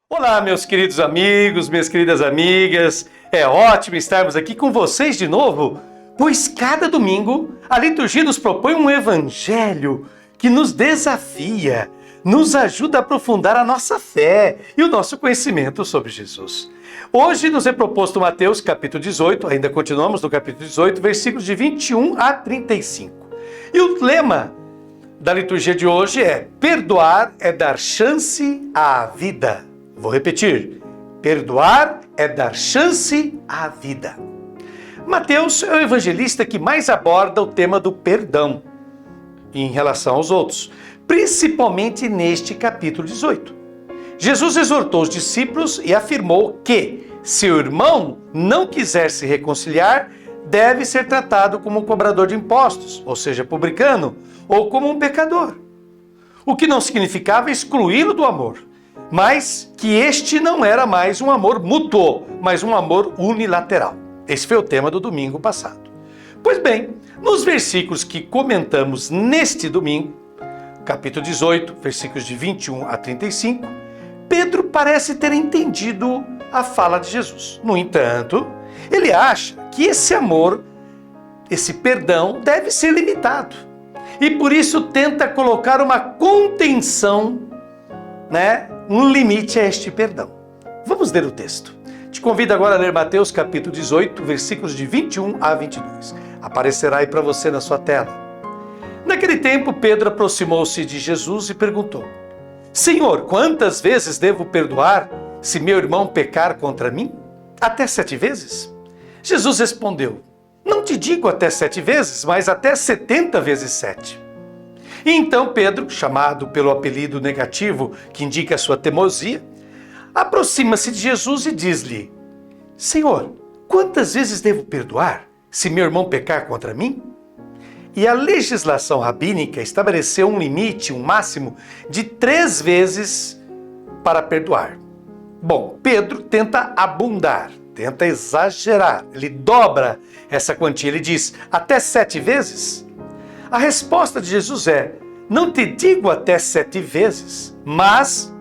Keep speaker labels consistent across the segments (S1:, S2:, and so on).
S1: Olá, meus queridos amigos, minhas queridas amigas. É ótimo estarmos aqui com vocês de novo, pois cada domingo a liturgia nos propõe um evangelho que nos desafia, nos ajuda a aprofundar a nossa fé e o nosso conhecimento sobre Jesus. Hoje nos é proposto Mateus capítulo 18, ainda continuamos no capítulo 18, versículos de 21 a 35. E o lema da liturgia de hoje é: perdoar é dar chance à vida. Vou repetir: perdoar é dar chance à vida. Mateus é o evangelista que mais aborda o tema do perdão em relação aos outros, principalmente neste capítulo 18. Jesus exortou os discípulos e afirmou que, se o irmão não quiser se reconciliar, deve ser tratado como um cobrador de impostos, ou seja, publicano, ou como um pecador. O que não significava excluí-lo do amor, mas que este não era mais um amor mútuo, mas um amor unilateral. Esse foi o tema do domingo passado. Pois bem, nos versículos que comentamos neste domingo, capítulo 18, versículos de 21 a 35, Pedro parece ter entendido a fala de Jesus. No entanto, ele acha que esse amor, esse perdão, deve ser limitado. E por isso tenta colocar uma contenção, um limite a este perdão. Vamos ler o texto. Te convido agora a ler Mateus capítulo 18, versículos de 21 a 22. Aparecerá aí para você na sua tela. Naquele tempo, Pedro aproximou-se de Jesus e perguntou: Senhor, quantas vezes devo perdoar se meu irmão pecar contra mim? Até 7 vezes? Jesus respondeu: Não te digo até 7 vezes, mas até 70 vezes 7. E então Pedro, chamado pelo apelido negativo que indica a sua teimosia, aproxima-se de Jesus e diz-lhe: Senhor, quantas vezes devo perdoar se meu irmão pecar contra mim? E a legislação rabínica estabeleceu um limite, um máximo de 3 vezes para perdoar. Bom, Pedro tenta abundar, tenta exagerar, ele dobra essa quantia, ele diz: até 7 vezes? A resposta de Jesus é: não te digo até 7 vezes, mas...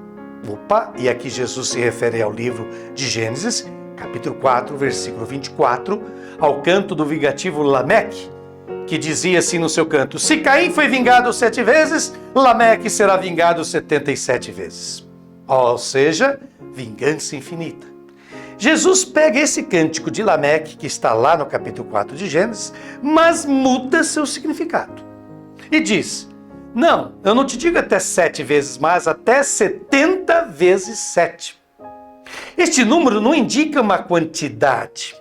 S1: e aqui Jesus se refere ao livro de Gênesis, capítulo 4, versículo 24, ao canto do vingativo Lameque, que dizia assim no seu canto: se Caim foi vingado 7 vezes, Lameque será vingado 77 vezes. Ou seja, vingança infinita. Jesus pega esse cântico de Lameque, que está lá no capítulo 4 de Gênesis, mas muda seu significado. E diz: não, eu não te digo até 7 vezes, mas até 70 vezes 7. Este número não indica uma quantidade,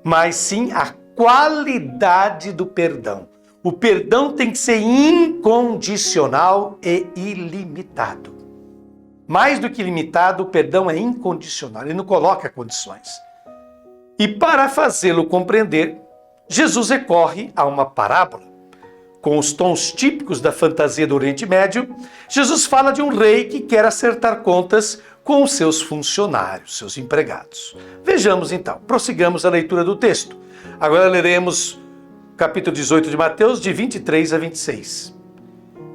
S1: mas sim a qualidade do perdão. O perdão tem que ser incondicional e ilimitado. Mais do que limitado, o perdão é incondicional, ele não coloca condições. E para fazê-lo compreender, Jesus recorre a uma parábola. Com os tons típicos da fantasia do Oriente Médio, Jesus fala de um rei que quer acertar contas com os seus funcionários, seus empregados. Vejamos então, prossigamos a leitura do texto. Agora leremos capítulo 18 de Mateus, de 23 a 26.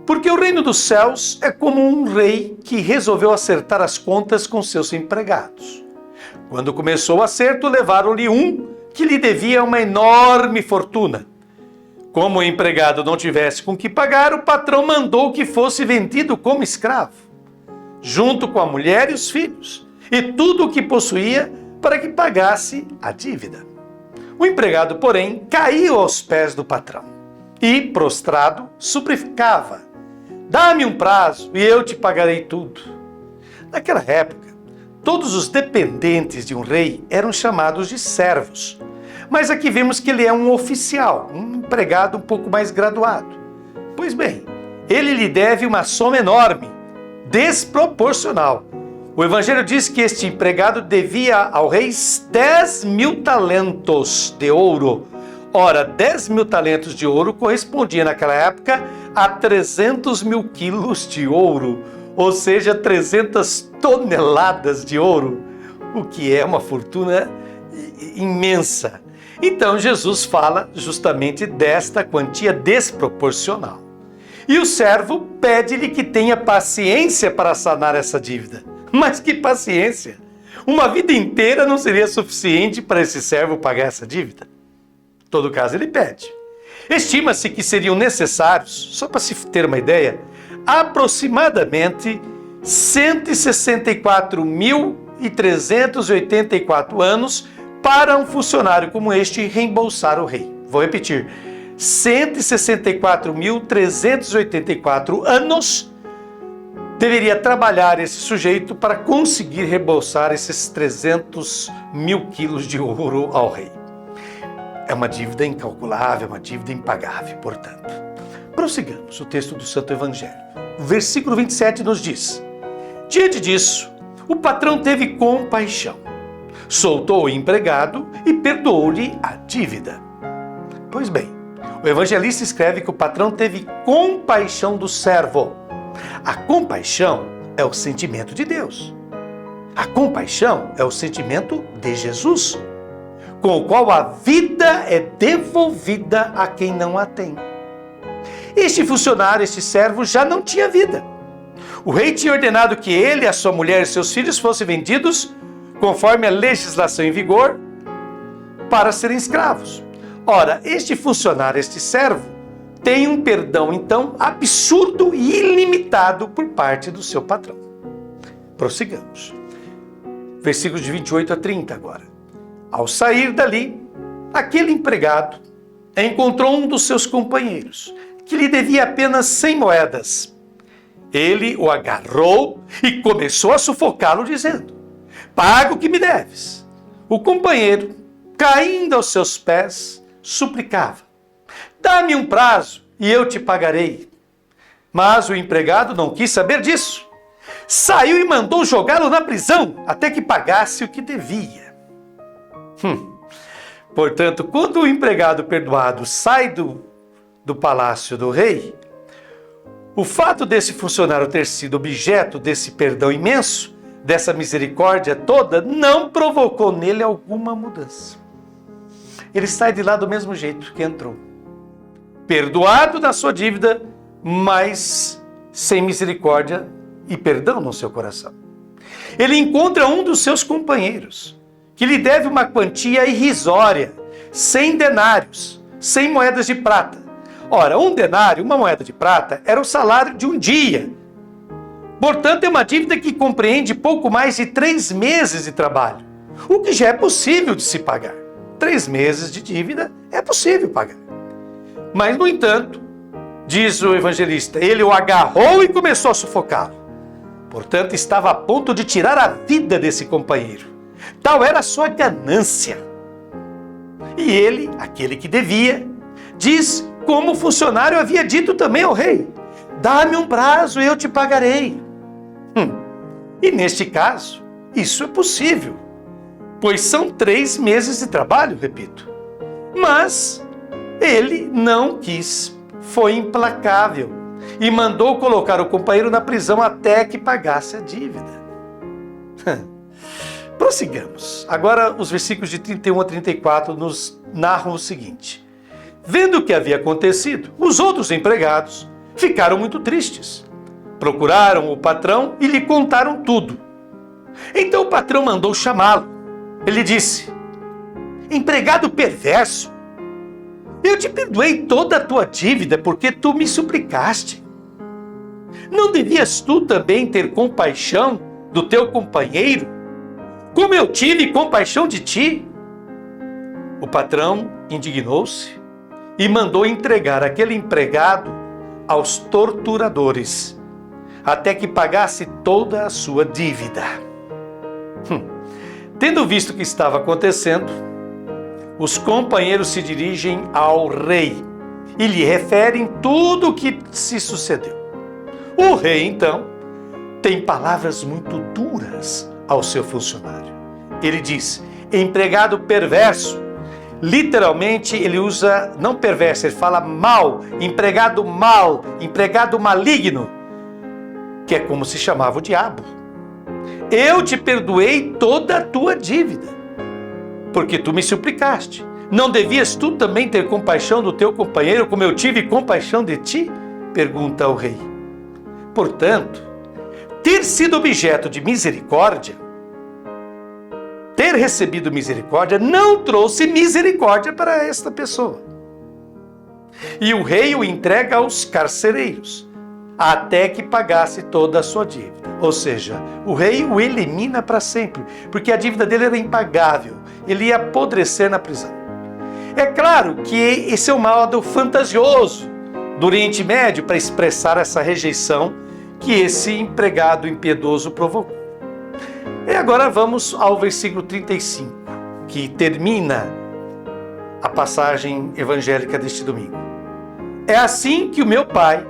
S1: Porque o reino dos céus é como um rei que resolveu acertar as contas com seus empregados. Quando começou o acerto, levaram-lhe um que lhe devia uma enorme fortuna. Como o empregado não tivesse com que pagar, o patrão mandou que fosse vendido como escravo, junto com a mulher e os filhos, e tudo o que possuía, para que pagasse a dívida. O empregado, porém, caiu aos pés do patrão e, prostrado, suplicava: dá-me um prazo e eu te pagarei tudo. Naquela época, todos os dependentes de um rei eram chamados de servos. Mas aqui vemos que ele é um oficial, um empregado um pouco mais graduado. Pois bem, ele lhe deve uma soma enorme, desproporcional. O Evangelho diz que este empregado devia ao rei 10.000 talentos de ouro. Ora, 10.000 talentos de ouro correspondia naquela época a 300.000 quilos de ouro, ou seja, 300 toneladas de ouro, o que é uma fortuna imensa. Então Jesus fala justamente desta quantia desproporcional. E o servo pede-lhe que tenha paciência para sanar essa dívida. Mas que paciência! Uma vida inteira não seria suficiente para esse servo pagar essa dívida. Em todo caso, ele pede. Estima-se que seriam necessários, só para se ter uma ideia, aproximadamente 164.384 anos para um funcionário como este reembolsar o rei. Vou repetir, 164.384 anos deveria trabalhar esse sujeito para conseguir reembolsar esses 300 mil quilos de ouro ao rei. É uma dívida incalculável, uma dívida impagável, portanto. Prossigamos o texto do Santo Evangelho. O versículo 27 nos diz: diante disso, o patrão teve compaixão, soltou o empregado e perdoou-lhe a dívida. Pois bem, o evangelista escreve que o patrão teve compaixão do servo. A compaixão é o sentimento de Deus. A compaixão é o sentimento de Jesus, com o qual a vida é devolvida a quem não a tem. Este funcionário, este servo, já não tinha vida. O rei tinha ordenado que ele, a sua mulher e seus filhos fossem vendidos, conforme a legislação em vigor, para serem escravos. Ora, este funcionário, este servo, tem um perdão, então, absurdo e ilimitado por parte do seu patrão. Prossigamos. Versículos de 28 a 30 agora. Ao sair dali, aquele empregado encontrou um dos seus companheiros, que lhe devia apenas 100 moedas. Ele o agarrou e começou a sufocá-lo, dizendo: paga o que me deves. O companheiro, caindo aos seus pés, suplicava: dá-me um prazo e eu te pagarei. Mas o empregado não quis saber disso. Saiu e mandou jogá-lo na prisão até que pagasse o que devia. Portanto, quando o empregado perdoado sai do palácio do rei, o fato desse funcionário ter sido objeto desse perdão imenso, dessa misericórdia toda, não provocou nele alguma mudança. Ele sai de lá do mesmo jeito que entrou. Perdoado da sua dívida, mas sem misericórdia e perdão no seu coração. Ele encontra um dos seus companheiros, que lhe deve uma quantia irrisória, 100 denários, 100 moedas de prata. Ora, um denário, uma moeda de prata, era o salário de um dia. Portanto, é uma dívida que compreende pouco mais de 3 meses de trabalho, o que já é possível de se pagar. 3 meses de dívida é possível pagar. Mas, no entanto, diz o evangelista, ele o agarrou e começou a sufocá-lo. Portanto, estava a ponto de tirar a vida desse companheiro. Tal era a sua ganância. E ele, aquele que devia, diz como o funcionário havia dito também ao rei: dá-me um prazo e eu te pagarei. E neste caso, isso é possível, pois são 3 meses de trabalho, repito. Mas ele não quis, foi implacável e mandou colocar o companheiro na prisão até que pagasse a dívida. Prossigamos. Agora os versículos de 31 a 34 nos narram o seguinte: vendo o que havia acontecido, os outros empregados ficaram muito tristes. Procuraram o patrão e lhe contaram tudo. Então o patrão mandou chamá-lo. Ele disse: empregado perverso, eu te perdoei toda a tua dívida porque tu me suplicaste. Não devias tu também ter compaixão do teu companheiro, como eu tive compaixão de ti? O patrão indignou-se e mandou entregar aquele empregado aos torturadores, até que pagasse toda a sua dívida. Tendo visto o que estava acontecendo, os companheiros se dirigem ao rei e lhe referem tudo o que se sucedeu. O rei, então, tem palavras muito duras ao seu funcionário. Ele diz: empregado perverso. Literalmente ele usa, não perverso, ele fala mal, empregado maligno, que é como se chamava o diabo. Eu te perdoei toda a tua dívida, porque tu me suplicaste. Não devias tu também ter compaixão do teu companheiro, como eu tive compaixão de ti? pergunta o rei. Portanto, ter sido objeto de misericórdia, ter recebido misericórdia, não trouxe misericórdia para esta pessoa. E o rei o entrega aos carcereiros, até que pagasse toda a sua dívida. Ou seja, o rei o elimina para sempre, porque a dívida dele era impagável, ele ia apodrecer na prisão. É claro que esse é um modo fantasioso do Oriente Médio para expressar essa rejeição que esse empregado impiedoso provocou. E agora vamos ao versículo 35, que termina a passagem evangélica deste domingo. É assim que o meu Pai,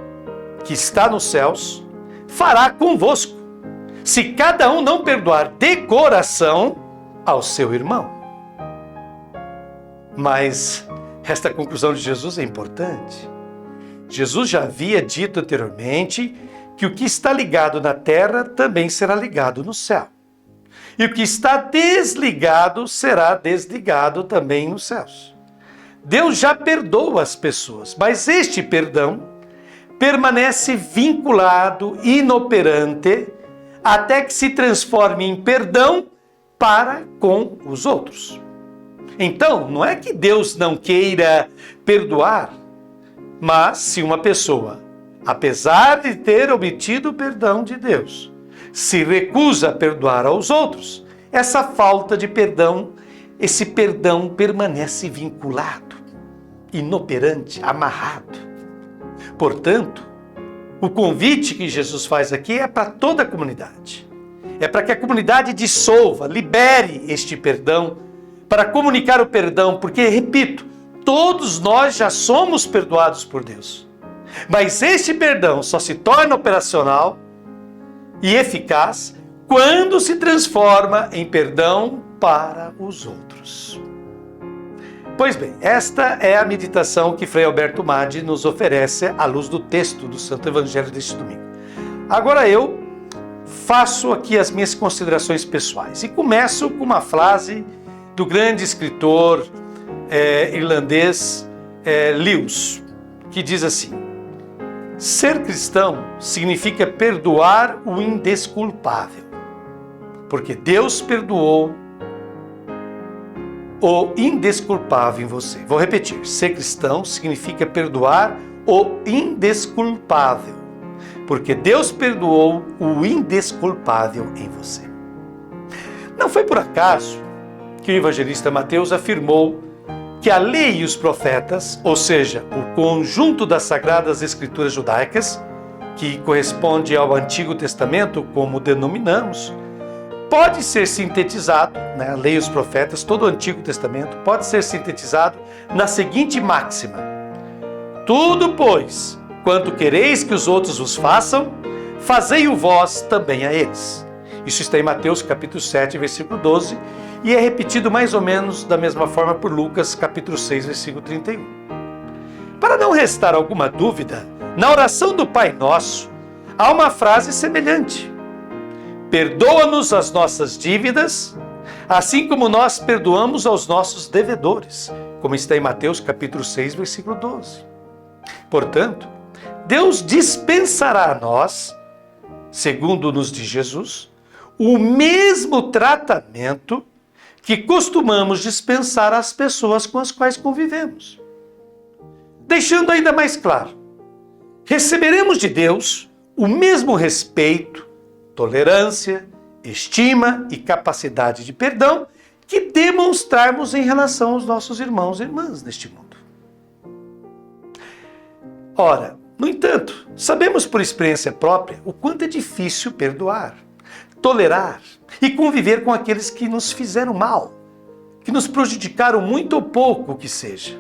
S1: que está nos céus, fará convosco, se cada um não perdoar de coração ao seu irmão. Mas esta conclusão de Jesus é importante. Jesus já havia dito anteriormente que o que está ligado na terra também será ligado no céu. E o que está desligado será desligado também nos céus. Deus já perdoa as pessoas, mas este perdão permanece vinculado, inoperante, até que se transforme em perdão para com os outros. Então, não é que Deus não queira perdoar, mas se uma pessoa, apesar de ter obtido o perdão de Deus, se recusa a perdoar aos outros, essa falta de perdão, esse perdão permanece vinculado, inoperante, amarrado. Portanto, o convite que Jesus faz aqui é para toda a comunidade. É para que a comunidade dissolva, libere este perdão, para comunicar o perdão, porque, repito, todos nós já somos perdoados por Deus. Mas este perdão só se torna operacional e eficaz quando se transforma em perdão para os outros. Pois bem, esta é a meditação que Frei Alberto Madi nos oferece à luz do texto do Santo Evangelho deste domingo. Agora eu faço aqui as minhas considerações pessoais e começo com uma frase do grande escritor irlandês Lewis, que diz assim: ser cristão significa perdoar o indesculpável, porque Deus perdoou o indesculpável em você. Vou repetir: ser cristão significa perdoar o indesculpável, porque Deus perdoou o indesculpável em você. Não foi por acaso que o evangelista Mateus afirmou que a lei e os profetas, ou seja, o conjunto das sagradas escrituras judaicas, que corresponde ao Antigo Testamento, como denominamos, pode ser sintetizado, a lei e os profetas, todo o Antigo Testamento, pode ser sintetizado na seguinte máxima: tudo, pois, quanto quereis que os outros vos façam, fazei-o vós também a eles. Isso está em Mateus capítulo 7, versículo 12, e é repetido mais ou menos da mesma forma por Lucas capítulo 6, versículo 31. Para não restar alguma dúvida, na oração do Pai Nosso, há uma frase semelhante: perdoa-nos as nossas dívidas, assim como nós perdoamos aos nossos devedores, como está em Mateus capítulo 6, versículo 12. Portanto, Deus dispensará a nós, segundo nos diz Jesus, o mesmo tratamento que costumamos dispensar às pessoas com as quais convivemos. Deixando ainda mais claro, receberemos de Deus o mesmo respeito, tolerância, estima e capacidade de perdão que demonstrarmos em relação aos nossos irmãos e irmãs neste mundo. Ora, no entanto, sabemos por experiência própria o quanto é difícil perdoar, tolerar e conviver com aqueles que nos fizeram mal, que nos prejudicaram muito ou pouco que seja.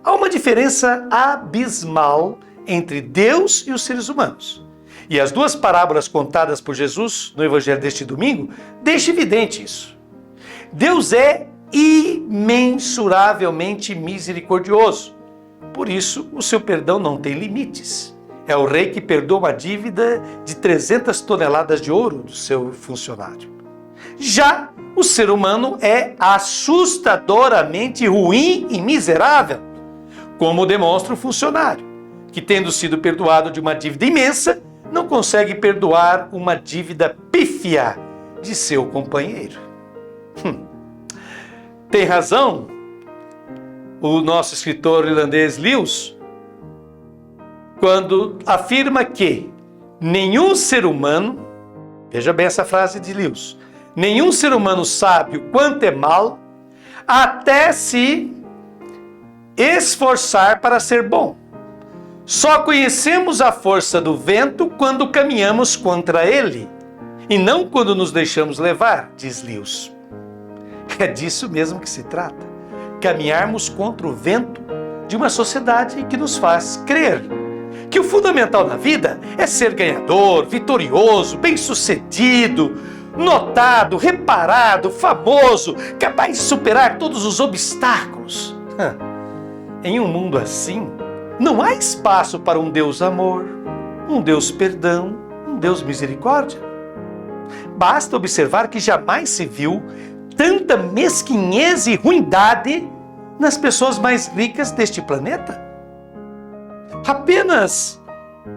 S1: Há uma diferença abismal entre Deus e os seres humanos. E as duas parábolas contadas por Jesus no Evangelho deste domingo deixam evidente isso. Deus é imensuravelmente misericordioso. Por isso, o seu perdão não tem limites. É o rei que perdoa uma dívida de 300 toneladas de ouro do seu funcionário. Já o ser humano é assustadoramente ruim e miserável, como demonstra o funcionário, que, tendo sido perdoado de uma dívida imensa, não consegue perdoar uma dívida pífia de seu companheiro. Tem razão o nosso escritor irlandês Lewis quando afirma que nenhum ser humano, veja bem essa frase de Lewis, nenhum ser humano sabe o quanto é mal até se esforçar para ser bom. Só conhecemos a força do vento quando caminhamos contra ele, e não quando nos deixamos levar, diz Lewis. É disso mesmo que se trata. Caminharmos contra o vento de uma sociedade que nos faz crer que o fundamental na vida é ser ganhador, vitorioso, bem-sucedido, notado, reparado, famoso, capaz de superar todos os obstáculos. Em um mundo assim, não há espaço para um Deus amor, um Deus perdão, um Deus misericórdia. Basta observar que jamais se viu tanta mesquinhez e ruindade nas pessoas mais ricas deste planeta. Apenas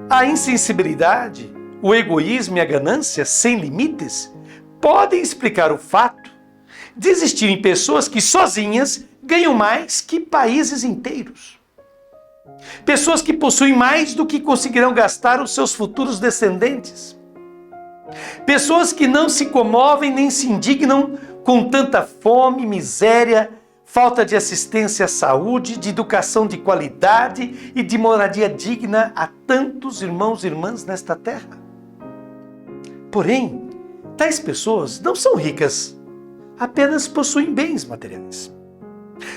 S1: a insensibilidade, o egoísmo e a ganância sem limites podem explicar o fato de existirem pessoas que sozinhas ganham mais que países inteiros. Pessoas que possuem mais do que conseguirão gastar os seus futuros descendentes. Pessoas que não se comovem nem se indignam com tanta fome, miséria, falta de assistência à saúde, de educação de qualidade e de moradia digna a tantos irmãos e irmãs nesta terra. Porém, tais pessoas não são ricas, apenas possuem bens materiais.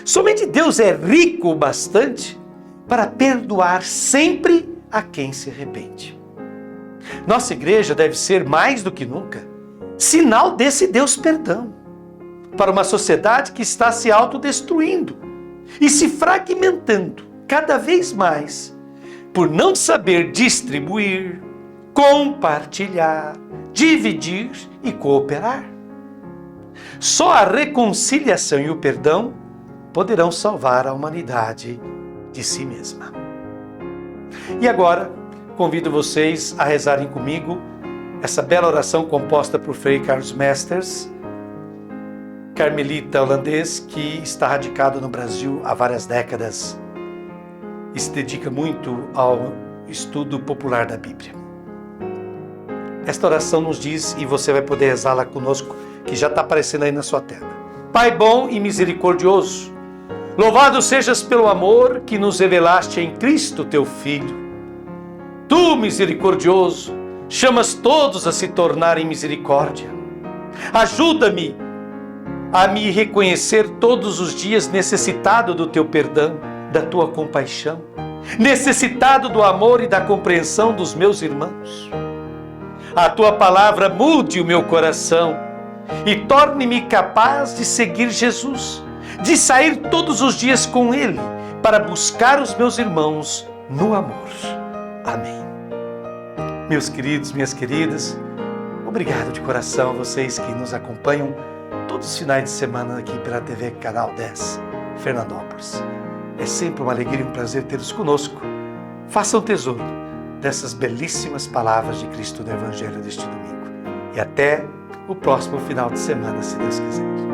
S1: Somente Deus é rico o bastante para perdoar sempre a quem se arrepende. Nossa igreja deve ser, mais do que nunca, sinal desse Deus perdão para uma sociedade que está se autodestruindo e se fragmentando cada vez mais por não saber distribuir, compartilhar, dividir e cooperar. Só a reconciliação e o perdão poderão salvar a humanidade de si mesma. E agora, convido vocês a rezarem comigo essa bela oração composta por Frei Carlos Mesters, carmelita holandês que está radicado no Brasil há várias décadas e se dedica muito ao estudo popular da Bíblia. Esta oração nos diz, e você vai poder rezá-la conosco, que já está aparecendo aí na sua tela. Pai bom e misericordioso, louvado sejas pelo amor que nos revelaste em Cristo, teu Filho. Tu, misericordioso, chamas todos a se tornarem misericórdia. Ajuda-me a me reconhecer todos os dias necessitado do teu perdão, da tua compaixão, necessitado do amor e da compreensão dos meus irmãos. A tua palavra mude o meu coração e torne-me capaz de seguir Jesus, de sair todos os dias com Ele para buscar os meus irmãos no amor. Amém. Meus queridos, minhas queridas, obrigado de coração a vocês que nos acompanham todos os finais de semana aqui pela TV Canal 10, Fernandópolis. É sempre uma alegria e um prazer tê-los conosco. Façam tesouro dessas belíssimas palavras de Cristo no Evangelho deste domingo. E até o próximo final de semana, se Deus quiser.